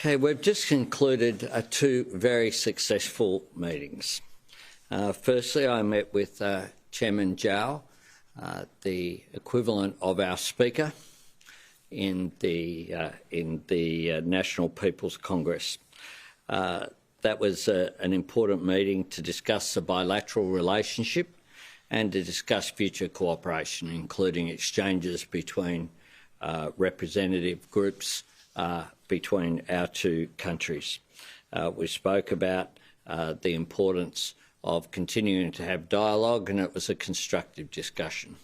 Okay, we've just concluded two very successful meetings. Firstly, I met with Chairman Zhao, the equivalent of our Speaker in the National People's Congress. That was an important meeting to discuss the bilateral relationship and to discuss future cooperation, including exchanges between representative groups between our two countries. We spoke about the importance of continuing to have dialogue, and it was a constructive discussion.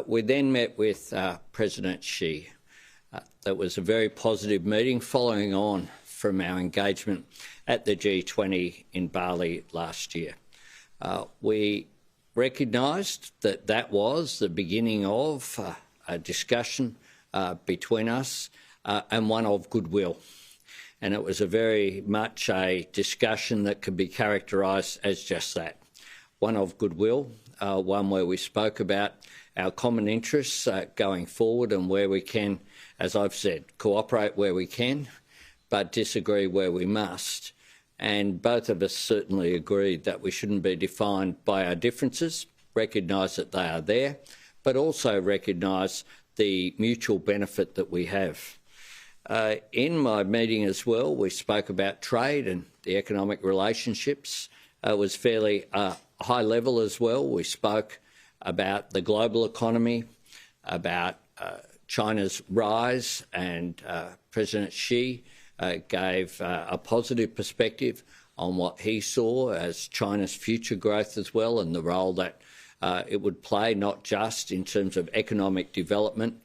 We then met with President Xi. That was a very positive meeting following on from our engagement at the G20 in Bali last year. We recognised that that was the beginning of a discussion between us and one of goodwill. And it was a very much a discussion that could be characterised as just that, one of goodwill, one where we spoke about our common interests going forward and where we can, as I've said, cooperate where we can, but disagree where we must. And both of us certainly agreed that we shouldn't be defined by our differences, recognise that they are there, but also recognise the mutual benefit that we have. In my meeting as well, we spoke about trade and the economic relationships. It was fairly high level as well. We spoke about the global economy, about China's rise, and President Xi gave a positive perspective on what he saw as China's future growth as well, and the role that it would play not just in terms of economic development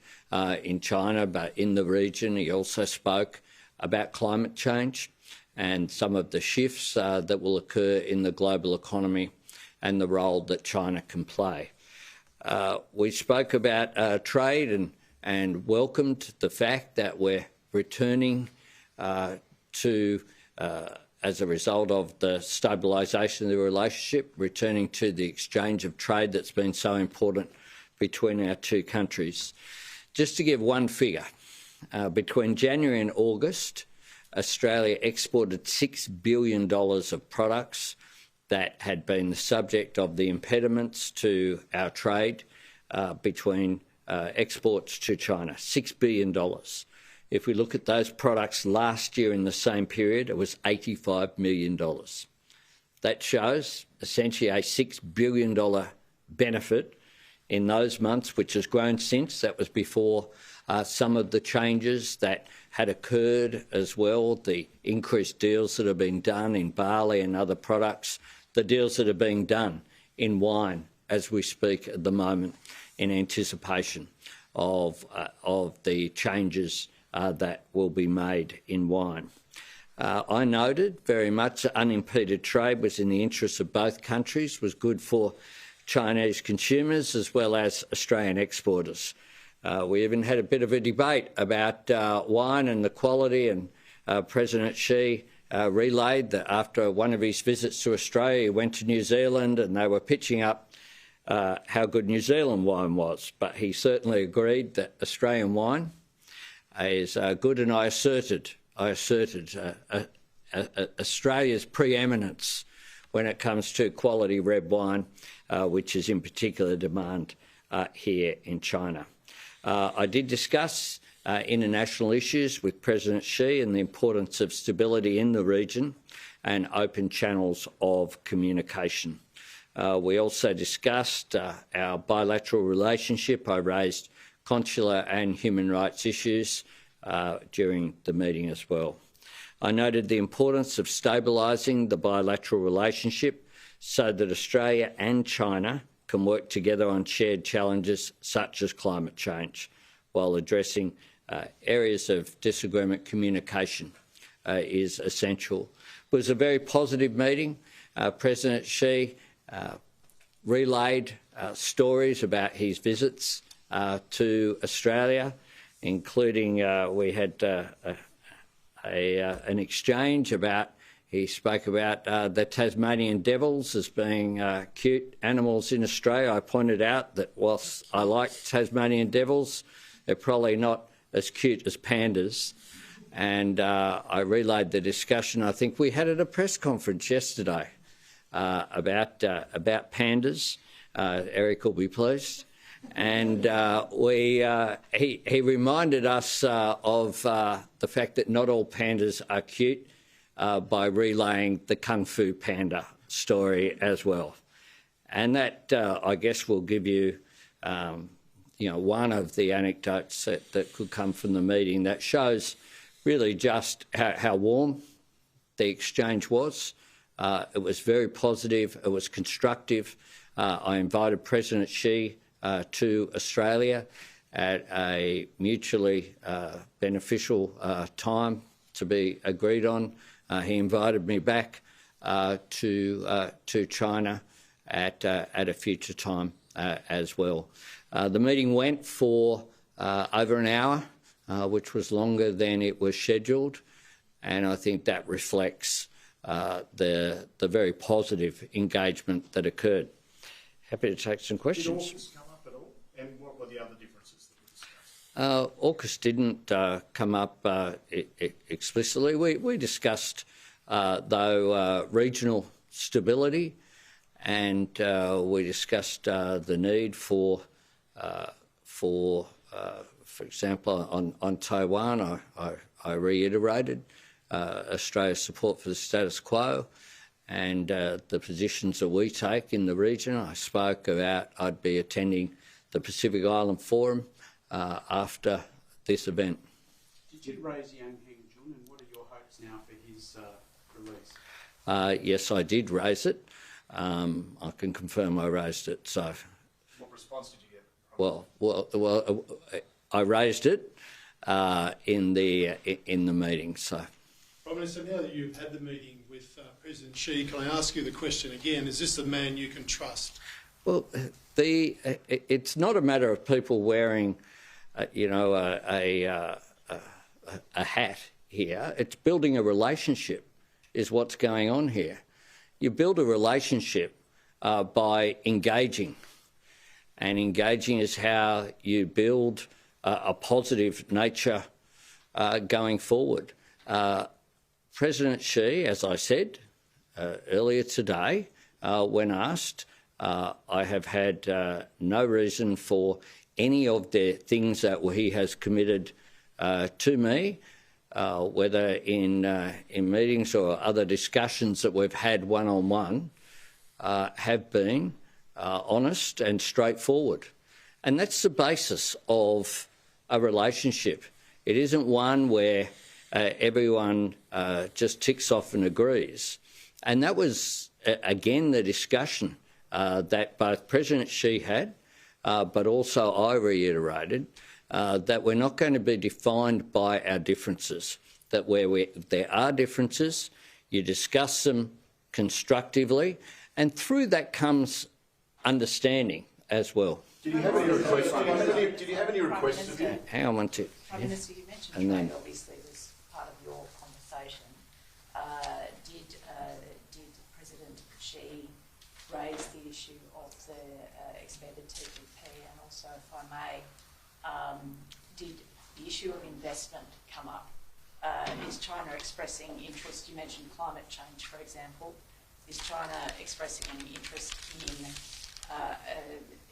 in China but in the region. He also spoke about climate change and some of the shifts that will occur in the global economy and the role that China can play. We spoke about trade and welcomed the fact that we're returning to, as a result of the stabilisation of the relationship, returning to the exchange of trade that's been so important between our two countries. Just to give one figure, between January and August, Australia exported $6 billion of products that had been the subject of the impediments to our trade between exports to China, $6 billion. If we look at those products last year in the same period, it was $85 million. That shows essentially a $6 billion benefit in those months, which has grown since. That was before some of the changes that had occurred as well, the increased deals that have been done in barley and other products, the deals that are being done in wine as we speak at the moment in anticipation of the changes that will be made in wine. I noted very much that unimpeded trade was in the interests of both countries, was good for Chinese consumers as well as Australian exporters. We even had a bit of a debate about wine and the quality, and President Xi relayed that after one of his visits to Australia, he went to New Zealand and they were pitching up how good New Zealand wine was. But he certainly agreed that Australian wine is good, and I asserted Australia's preeminence when it comes to quality red wine, which is in particular demand here in China. I did discuss international issues with President Xi and the importance of stability in the region and open channels of communication. We also discussed our bilateral relationship. I raised consular and human rights issues during the meeting as well. I noted the importance of stabilising the bilateral relationship so that Australia and China can work together on shared challenges such as climate change, while addressing areas of disagreement. Communication is essential. It was a very positive meeting. President Xi relayed stories about his visits to Australia, including we had an exchange about, he spoke about the Tasmanian devils as being cute animals in Australia. I pointed out that whilst I like Tasmanian devils, they're probably not as cute as pandas. and I relayed the discussion I think we had at a press conference yesterday about pandas. Eric will be pleased. And he reminded us of the fact that not all pandas are cute by relaying the Kung Fu Panda story as well. And that, I guess, will give you, one of the anecdotes that could come from the meeting that shows really just how warm the exchange was. It was very positive. It was constructive. I invited President Xi to Australia at a mutually beneficial time to be agreed on. He invited me back to China at a future time as well. The meeting went for over an hour, which was longer than it was scheduled, and I think that reflects the very positive engagement that occurred. Happy to take some questions. Did AUKUS come up at all, and what were the other differences that were discussed? AUKUS didn't come up explicitly. We discussed, though, regional stability, and we discussed the need for example, on Taiwan. I reiterated Australia's support for the status quo and the positions that we take in the region. I spoke about I'd be attending the Pacific Island Forum after this event. Did you raise Yang Heng-jun, and what are your hopes now for his release? Yes, I did raise it. I can confirm I raised it. So, what response did you get? Well, I raised it in the meeting. So, Prime Minister, now that you've had the meeting with President Xi, can I ask you the question again? Is this a man you can trust? Well, it's not a matter of people wearing, a hat here. It's building a relationship is what's going on here. You build a relationship by engaging, and engaging is how you build a positive nature going forward. President Xi, as I said earlier today, when asked, I have had no reason for any of the things that he has committed to me, whether in meetings or other discussions that we've had one-on-one, have been honest and straightforward. And that's the basis of a relationship. It isn't one where everyone just ticks off and agrees. And that was, again, the discussion that both President Xi had, but also I reiterated, that we're not going to be defined by our differences, that where there are differences, you discuss them constructively, and through that comes understanding as well. Did you have any requests? Did you have any requests of you? Hang on one tick. Prime Minister, you mentioned trade obviously was part of your conversation. Did President Xi raise the issue of the expanded TPP, and also, if I may, did the issue of investment come up? Is China expressing interest? You mentioned climate change, for example. Is China expressing any interest in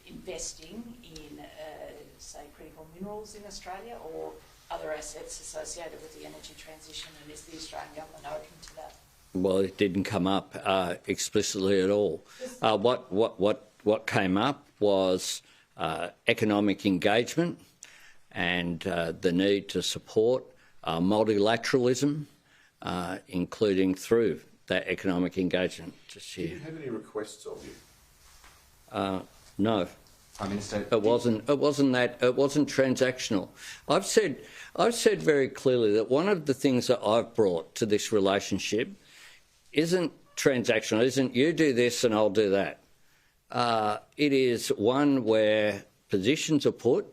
investing in, say, critical minerals in Australia or other assets associated with the energy transition, and is the Australian government open to that? Well, it didn't come up explicitly at all. What came up was economic engagement and the need to support multilateralism, including through that economic engagement. Did you have any requests of you? No. Prime Minister, it wasn't transactional. I've said very clearly that one of the things that I've brought to this relationship isn't transactional, isn't you do this and I'll do that. It is one where positions are put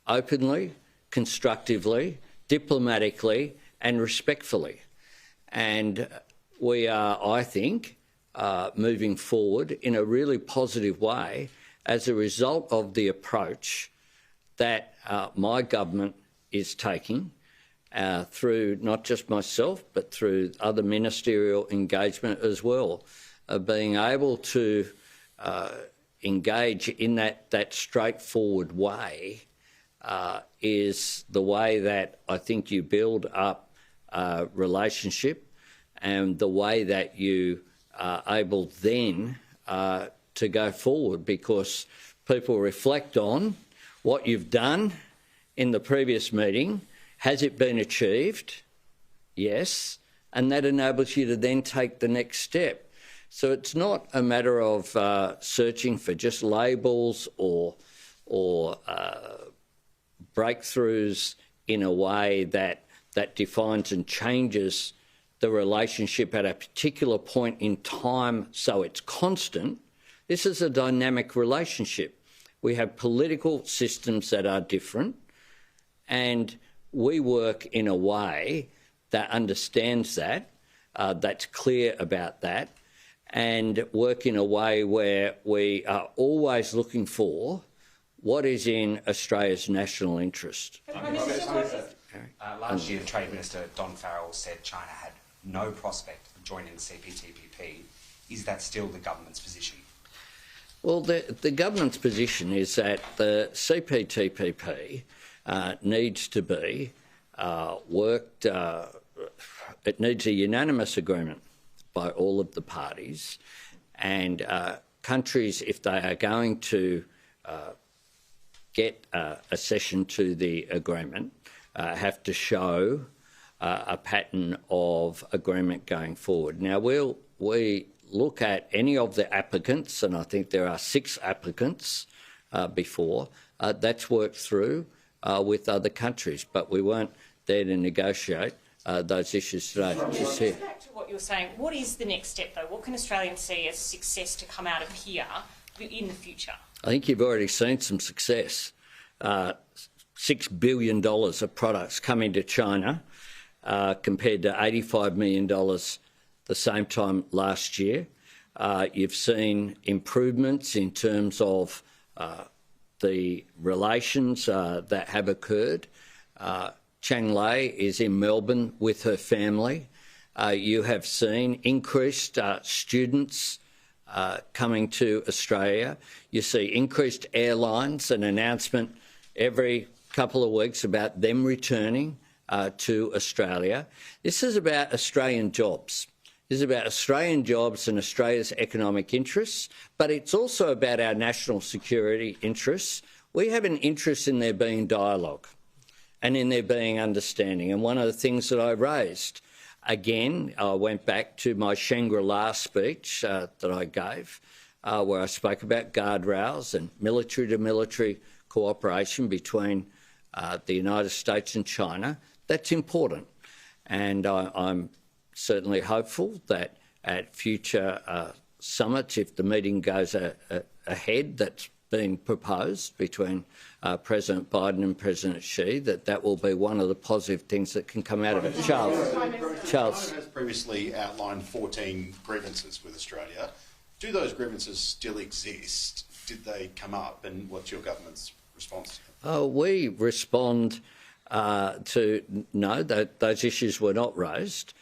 openly, constructively, diplomatically and respectfully. And we are, I think, moving forward in a really positive way as a result of the approach that my government is taking through not just myself but through other ministerial engagement as well, of being able to engage in that straightforward way is the way that I think you build up a relationship and the way that you are able then to go forward, because people reflect on what you've done in the previous meeting. Has it been achieved? Yes. And that enables you to then take the next step. So it's not a matter of searching for just labels or breakthroughs in a way that defines and changes the relationship at a particular point in time so it's constant. This is a dynamic relationship. We have political systems that are different, and we work in a way that understands that, that's clear about that, and work in a way where we are always looking for what is in Australia's national interest. Last year, Trade Minister Don Farrell said China had no prospect of joining the CPTPP. Is that still the government's position? Well, the government's position is that the CPTPP needs to be worked. It needs a unanimous agreement by all of the parties, and countries, if they are going to get accession to the agreement, have to show a pattern of agreement going forward. Now, we look at any of the applicants, and I think there are 6 applicants before, that's worked through with other countries, but we weren't there to negotiate those issues today. Just back to what you were saying, what is the next step though? What can Australians see as success to come out of here in the future? I think you've already seen some success. $6 billion of products come into China compared to $85 million the same time last year. You've seen improvements in terms of the relations that have occurred. Chang Lei is in Melbourne with her family. You have seen increased students coming to Australia. You see increased airlines, an announcement every couple of weeks about them returning to Australia. This is about Australian jobs. This is about Australian jobs and Australia's economic interests, but it's also about our national security interests. We have an interest in there being dialogue and in there being understanding. And one of the things that I raised, again, I went back to my Shangri-La speech that I gave, where I spoke about guardrails and military-to-military cooperation between the United States and China. That's important. And I'm certainly hopeful that at future summits, if the meeting goes ahead that's being proposed between President Biden and President Xi, that will be one of the positive things that can come out of it. Charles. China has previously outlined 14 grievances with Australia. Do those grievances still exist? Did they come up, and what's your government's response to them? We respond to no, those issues were not raised.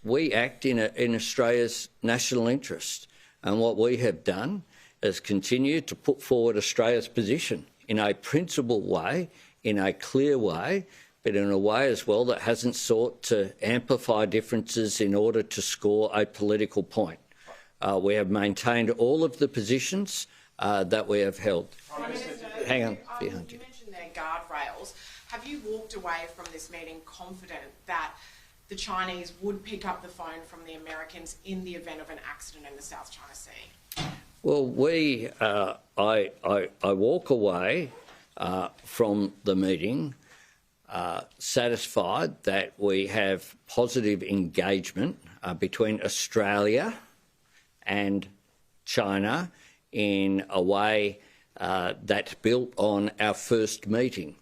We act in Australia's national interest, and what we have done is continue to put forward Australia's position in a principled way, in a clear way, but in a way as well that hasn't sought to amplify differences in order to score a political point. We have maintained all of the positions that we have held. Hang on. You mentioned their guardrails. Have you walked away from this meeting confident that the Chinese would pick up the phone from the Americans in the event of an accident in the South China Sea? Well, I walk away from the meeting satisfied that we have positive engagement between Australia and China in a way that's built on our first meeting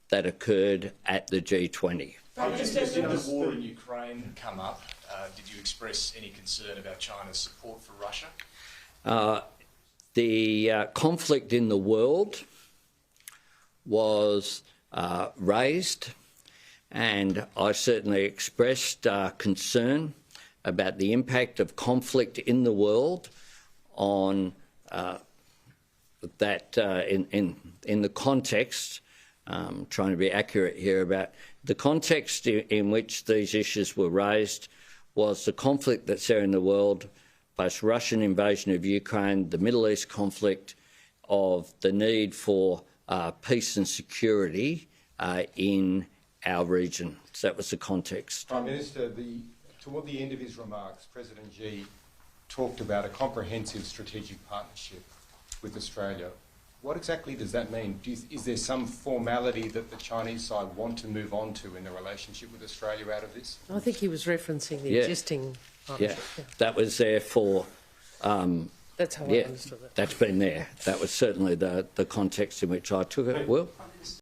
that occurred at the G20. Did the war in Ukraine come up? Did you express any concern about China's support for Russia? The conflict in the world was raised, and I certainly expressed concern about the impact of conflict in the world on that in the context, trying to be accurate here about the context in which these issues were raised was the conflict that's there in the world, both Russian invasion of Ukraine, the Middle East conflict, of the need for peace and security in our region. So that was the context. Prime Minister, toward the end of his remarks, President Xi talked about a comprehensive strategic partnership with Australia. What exactly does that mean? Is there some formality that the Chinese side want to move on to in the relationship with Australia out of this? I think he was referencing the existing partnership. Yeah, that was there for... that's how I understood it. That's been there. That was certainly the context in which I took it. Will?